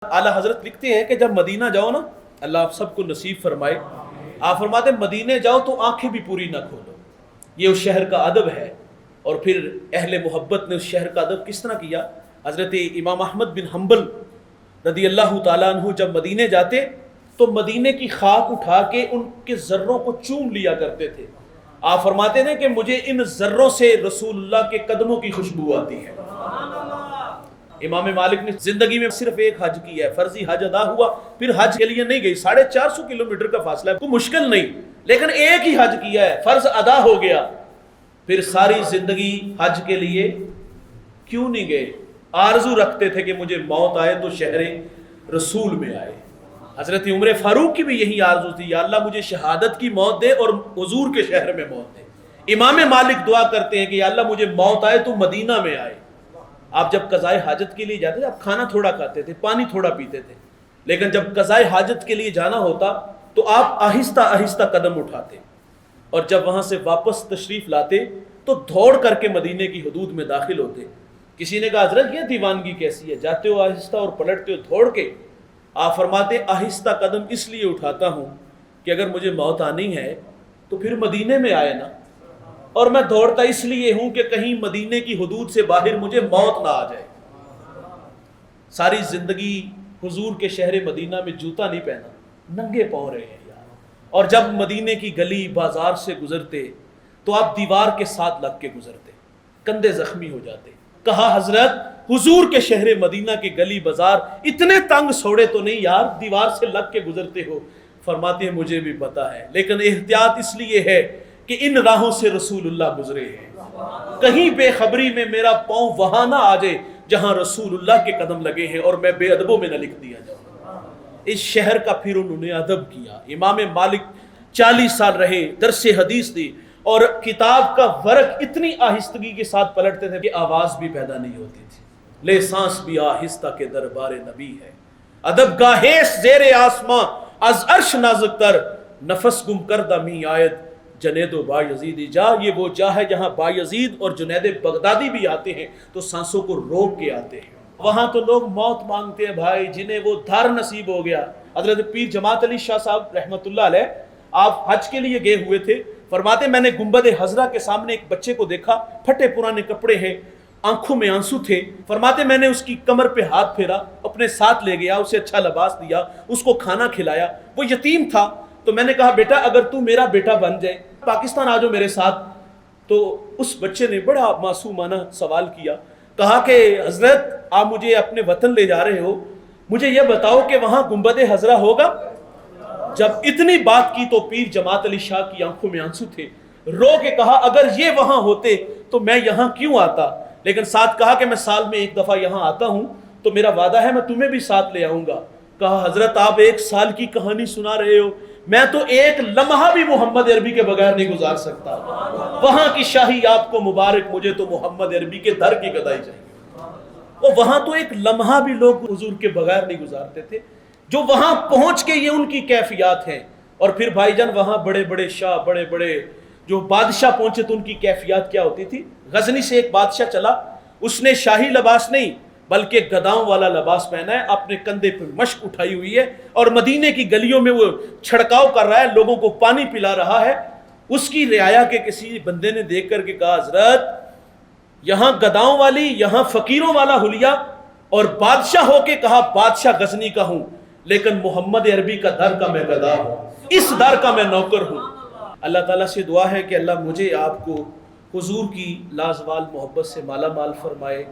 आला हजरत लिखते हैं कि जब मदीना जाओ ना, अल्लाह आप सबको नसीब फरमाए, आप फरमाते मदीने जाओ तो आंखें भी पूरी ना खोलो। ये उस शहर का अदब है। और फिर अहले मोहब्बत ने उस शहर का अदब किस तरह किया। हजरत इमाम अहमद बिन हम्बल रदी अल्लाह ताला अन्हु जब मदीने जाते तो मदीने की खाक उठा के उनके जर्रों को चूम लिया करते थे। आप फरमाते थे कि मुझे इन जर्रों से रसूलुल्लाह के कदमों की खुशबू आती है। इमाम मालिक ने जिंदगी में सिर्फ एक हज किया है, फर्जी हज अदा हुआ, फिर हज के लिए नहीं गई। 450 किलोमीटर का फासला है, कोई मुश्किल नहीं, लेकिन एक ही हज किया है, फर्ज अदा हो गया। फिर सारी जिंदगी हज के लिए क्यों नहीं गए? आरजू रखते थे कि मुझे मौत आए तो शहर रसूल में आए। हजरत उमर फारूक की भी यही आरजू थी, या अल्लाह मुझे शहादत की मौत दे और हुजूर के शहर में मौत दे। इमाम मालिक दुआ करते हैं कि या अल्लाह मुझे मौत आए तो मदीना में आए। आप जब कज़ाए हाजत के लिए जाते थे, आप खाना थोड़ा खाते थे, पानी थोड़ा पीते थे, लेकिन जब कज़ाए हाजत के लिए जाना होता तो आप आहिस्ता आहिस्ता कदम उठाते, और जब वहां से वापस तशरीफ लाते तो दौड़ करके मदीने की हदूद में दाखिल होते। किसी ने कहा हजरत ये दीवानगी कैसी है, जाते हो आहिस्ता और पलटते हो दौड़ के। आप फरमाते आहिस्ता कदम इसलिए उठाता हूं कि अगर मुझे मौत आनी है तो फिर मदीने में आए ना, और मैं दौड़ता इसलिए हूं कि कहीं मदीने की हदूद से बाहर मुझे मौत ना आ जाए। सारी जिंदगी हुजूर के शहर मदीना में जूता नहीं पहना, नंगे पांव रहे हैं यार। और जब मदीने की गली बाजार से गुजरते तो आप दीवार के साथ लग के गुजरते, कंधे जख्मी हो जाते। कहा हजरत हुजूर के शहर मदीना के गली बाजार इतने तंग सोड़े तो नहीं यार, दीवार से लग के गुजरते हो। फरमाते हैं मुझे भी पता है, लेकिन एहतियात इसलिए है कि इन राहों से रसूलुल्लाह गुजरे हैं। कहीं बेखबरी में मेरा पांव वहां ना आ जाए जहां रसूलुल्लाह के कदम लगे हैं और मैं बेअदबों में न लिख दिया जाऊं। इस शहर का फिर उन्होंने अदब किया। इमाम मालिक 40 साल रहे, दरसे हदीस दी, और किताब का वर्क इतनी आहिस्तगी के साथ पलटते थे कि आवाज भी पैदा नहीं होती थी। ले सांस भी आहिस्ता के दरबार नबी है, अदब गाहेस जेरे आसमां अज अर्श नाजुक तर, नफस गुम कर दमी आयत जनेदो बायजीद जा। ये वो जा है जहाँ बायजीद और जुनैद बगदादी भी आते हैं तो सांसों को रोक के आते हैं। वहां तो लोग मौत मांगते हैं भाई, जिन्हें वो दर नसीब हो गया। हजरत पीर जमात अली शाह साहब रहमतुल्लाह अलैह, आप हज के लिए गए हुए थे। फरमाते मैंने गुंबद हजरा के सामने एक बच्चे को देखा, फटे पुराने कपड़े हैं, आंखों में आंसू थे। फरमाते मैंने उसकी कमर पे हाथ फेरा, अपने साथ ले गया, उसे अच्छा लिबास दिया, उसको खाना खिलाया। वो यतीम था, तो मैंने कहा बेटा अगर तू मेरा बेटा बन जाए, पाकिस्तान आ जाओ मेरे साथ। तो उस बच्चे ने बड़ा मासूमाना सवाल किया, कहा कि हजरत आप मुझे अपने वतन ले जा रहे हो, मुझे यह बताओ कि वहां गुंबद हजरा होगा। जब इतनी बात की तो पीर जमात अली शाह की आंखों में आंसू थे। रो के कहा अगर ये वहां होते तो मैं यहां क्यों आता, लेकिन साथ कहा कि मैं साल में एक दफा यहां आता हूं, तो मेरा वादा है मैं तुम्हें भी साथ ले आऊंगा। कहा हजरत आप 1 साल की कहानी सुना रहे हो, मैं तो एक लम्हा भी मोहम्मद अरबी के बगैर नहीं गुजार सकता। वहां की शाही आपको मुबारक, मुझे तो मोहम्मद अरबी के दर की गदाई चाहिए। और वहां तो एक लम्हा भी लोग हुजूर के बगैर नहीं गुजारते थे। जो वहां पहुंच के ये उनकी कैफियत है। और फिर भाईजान वहां बड़े बड़े शाह, बड़े बड़े जो बादशाह पहुंचे तो उनकी कैफियत क्या होती थी। गजनी से एक बादशाह चला, उसने शाही लिबास नहीं बल्कि गदाओं वाला लिबास पहना है, अपने कंधे पर मशक उठाई हुई है, और मदीने की गलियों में वो छिड़काव कर रहा है, लोगों को पानी पिला रहा है। उसकी रियाया के किसी बंदे ने देख करके कहा हजरत यहां गदाओं वाली, यहां फकीरों वाला हुलिया, और बादशाह होके कहा बादशाह गजनी का हूं, लेकिन मोहम्मद अरबी का दर का मैं गदा हूं, इस दर का मैं नौकर हूं। अल्लाह ताला से दुआ है कि अल्लाह मुझे आपको हुजूर की लाजवाल मोहब्बत से माला माल फरमाए।